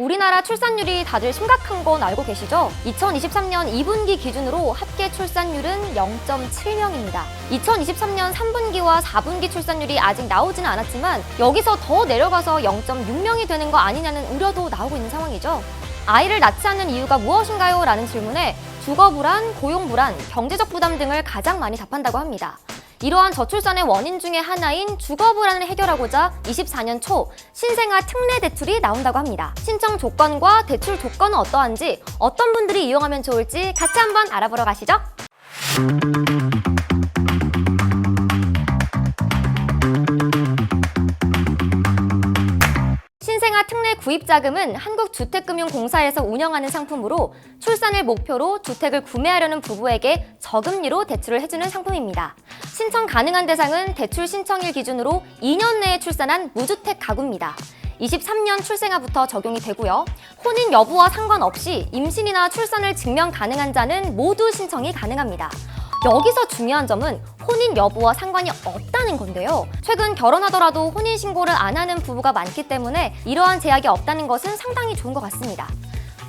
우리나라 출산율이 다들 심각한 건 알고 계시죠? 2023년 2분기 기준으로 합계 출산율은 0.7명입니다. 2023년 3분기와 4분기 출산율이 아직 나오지는 않았지만 여기서 더 내려가서 0.6명이 되는 거 아니냐는 우려도 나오고 있는 상황이죠. 아이를 낳지 않는 이유가 무엇인가요? 라는 질문에 주거 불안, 고용 불안, 경제적 부담 등을 가장 많이 답한다고 합니다. 이러한 저출산의 원인 중에 하나인 주거 불안을 해결하고자 24년 초 신생아 특례 대출이 나온다고 합니다. 신청 조건과 대출 조건은 어떠한지, 어떤 분들이 이용하면 좋을지 같이 한번 알아보러 가시죠. 신생아 특례 구입자금은 한국주택금융공사에서 운영하는 상품으로 출산을 목표로 주택을 구매하려는 부부에게 저금리로 대출을 해주는 상품입니다. 신청 가능한 대상은 대출 신청일 기준으로 2년 내에 출산한 무주택 가구입니다. 23년 출생아부터 적용이 되고요. 혼인 여부와 상관없이 임신이나 출산을 증명 가능한 자는 모두 신청이 가능합니다. 여기서 중요한 점은 혼인 여부와 상관이 없다는 건데요. 최근 결혼하더라도 혼인신고를 안 하는 부부가 많기 때문에 이러한 제약이 없다는 것은 상당히 좋은 것 같습니다.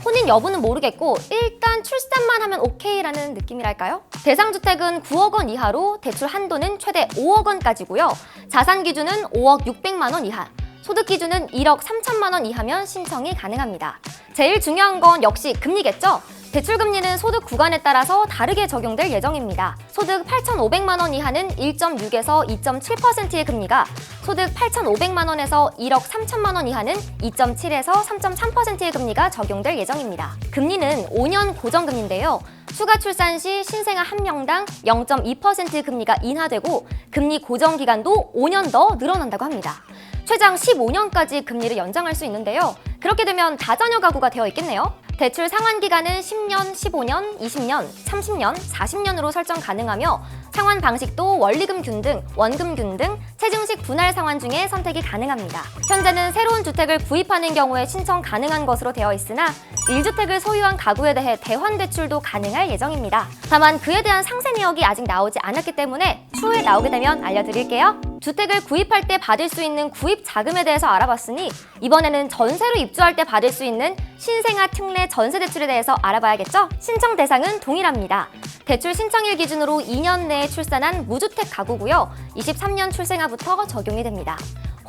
혼인 여부는 모르겠고 일단 출산만 하면 오케이라는 느낌이랄까요? 대상 주택은 9억 원 이하로 대출 한도는 최대 5억 원까지고요. 자산 기준은 5억 600만 원 이하, 소득 기준은 1억 3천만 원 이하면 신청이 가능합니다. 제일 중요한 건 역시 금리겠죠? 대출 금리는 소득 구간에 따라서 다르게 적용될 예정입니다. 소득 8,500만 원 이하는 1.6에서 2.7%의 금리가, 소득 8,500만 원에서 1억 3천만 원 이하는 2.7에서 3.3%의 금리가 적용될 예정입니다. 금리는 5년 고정금리인데요. 추가 출산 시 신생아 1명당 0.2% 금리가 인하되고 금리 고정 기간도 5년 더 늘어난다고 합니다. 최장 15년까지 금리를 연장할 수 있는데요. 그렇게 되면 다자녀 가구가 되어 있겠네요. 대출 상환 기간은 10년, 15년, 20년, 30년, 40년으로 설정 가능하며 상환 방식도 원리금균 등, 원금균 등 체증식 분할 상환 중에 선택이 가능합니다. 현재는 새로운 주택을 구입하는 경우에 신청 가능한 것으로 되어 있으나 1주택을 소유한 가구에 대해 대환 대출도 가능할 예정입니다. 다만 그에 대한 상세 내역이 아직 나오지 않았기 때문에 추후에 나오게 되면 알려드릴게요. 주택을 구입할 때 받을 수 있는 구입 자금에 대해서 알아봤으니 이번에는 전세로 입주할 때 받을 수 있는 신생아 특례 전세 대출에 대해서 알아봐야겠죠? 신청 대상은 동일합니다. 대출 신청일 기준으로 2년 내에 출산한 무주택 가구고요. 23년 출생아부터 적용이 됩니다.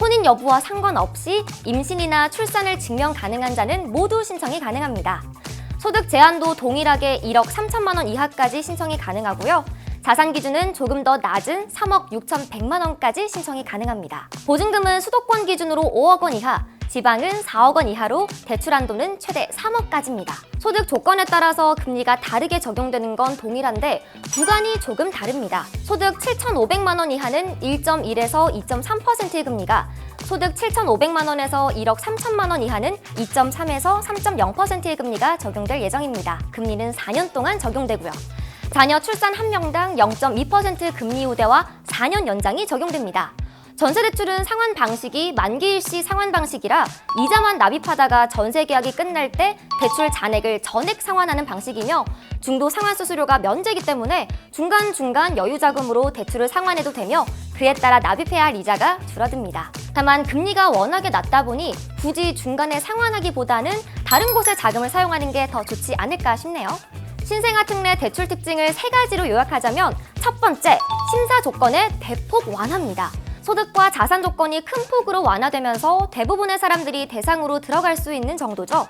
혼인 여부와 상관없이 임신이나 출산을 증명 가능한 자는 모두 신청이 가능합니다. 소득 제한도 동일하게 1억 3천만 원 이하까지 신청이 가능하고요. 자산 기준은 조금 더 낮은 3억 6,100만 원까지 신청이 가능합니다. 보증금은 수도권 기준으로 5억 원 이하, 지방은 4억 원 이하로 대출 한도는 최대 3억까지입니다. 소득 조건에 따라서 금리가 다르게 적용되는 건 동일한데 구간이 조금 다릅니다. 소득 7,500만 원 이하는 1.1에서 2.3%의 금리가, 소득 7,500만 원에서 1억 3천만 원 이하는 2.3에서 3.0%의 금리가 적용될 예정입니다. 금리는 4년 동안 적용되고요. 자녀 출산 1명당 0.2% 금리 우대와 4년 연장이 적용됩니다. 전세대출은 상환 방식이 만기일시 상환 방식이라 이자만 납입하다가 전세 계약이 끝날 때 대출 잔액을 전액 상환하는 방식이며 중도 상환 수수료가 면제이기 때문에 중간중간 여유자금으로 대출을 상환해도 되며 그에 따라 납입해야 할 이자가 줄어듭니다. 다만 금리가 워낙에 낮다 보니 굳이 중간에 상환하기보다는 다른 곳에 자금을 사용하는 게 더 좋지 않을까 싶네요. 신생아 특례 대출 특징을 3가지로 요약하자면 첫 번째, 심사 조건의 대폭 완화입니다. 소득과 자산 조건이 큰 폭으로 완화되면서 대부분의 사람들이 대상으로 들어갈 수 있는 정도죠.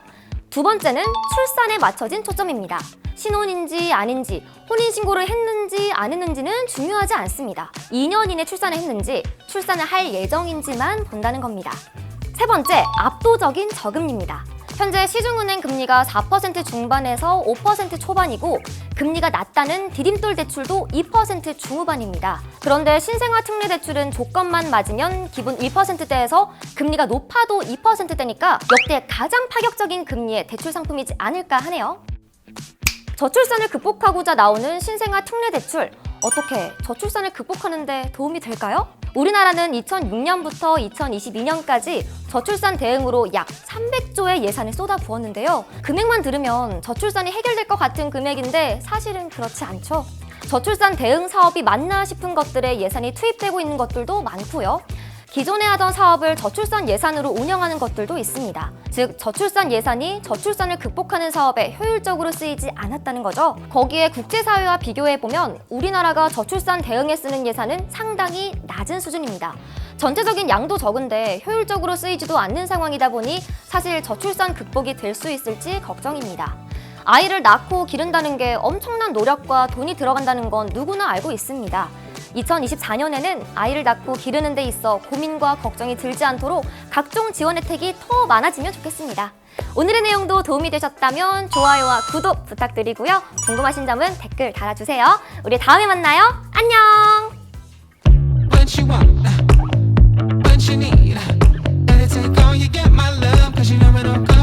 두 번째는 출산에 맞춰진 초점입니다. 신혼인지 아닌지, 혼인신고를 했는지 안 했는지는 중요하지 않습니다. 2년 이내 출산을 했는지, 출산을 할 예정인지만 본다는 겁니다. 세 번째, 압도적인 저금리입니다. 현재 시중은행 금리가 4% 중반에서 5% 초반이고 금리가 낮다는 디딤돌 대출도 2% 중후반입니다. 그런데 신생아 특례 대출은 조건만 맞으면 기본 1%대에서 금리가 높아도 2%대니까 역대 가장 파격적인 금리의 대출 상품이지 않을까 하네요. 저출산을 극복하고자 나오는 신생아 특례 대출, 어떻게 저출산을 극복하는데 도움이 될까요? 우리나라는 2006년부터 2022년까지 저출산 대응으로 약 300조의 예산을 쏟아부었는데요. 금액만 들으면 저출산이 해결될 것 같은 금액인데 사실은 그렇지 않죠. 저출산 대응 사업이 맞나 싶은 것들에 예산이 투입되고 있는 것들도 많고요. 기존에 하던 사업을 저출산 예산으로 운영하는 것들도 있습니다. 즉, 저출산 예산이 저출산을 극복하는 사업에 효율적으로 쓰이지 않았다는 거죠. 거기에 국제사회와 비교해보면 우리나라가 저출산 대응에 쓰는 예산은 상당히 낮은 수준입니다. 전체적인 양도 적은데 효율적으로 쓰이지도 않는 상황이다 보니 사실 저출산 극복이 될 수 있을지 걱정입니다. 아이를 낳고 기른다는 게 엄청난 노력과 돈이 들어간다는 건 누구나 알고 있습니다. 2024년에는 아이를 낳고 기르는 데 있어 고민과 걱정이 들지 않도록 각종 지원 혜택이 더 많아지면 좋겠습니다. 오늘의 내용도 도움이 되셨다면 좋아요와 구독 부탁드리고요. 궁금하신 점은 댓글 달아주세요. 우리 다음에 만나요. 안녕! What you want, what you need, gotta take all you get, my love, 'cause you know it all.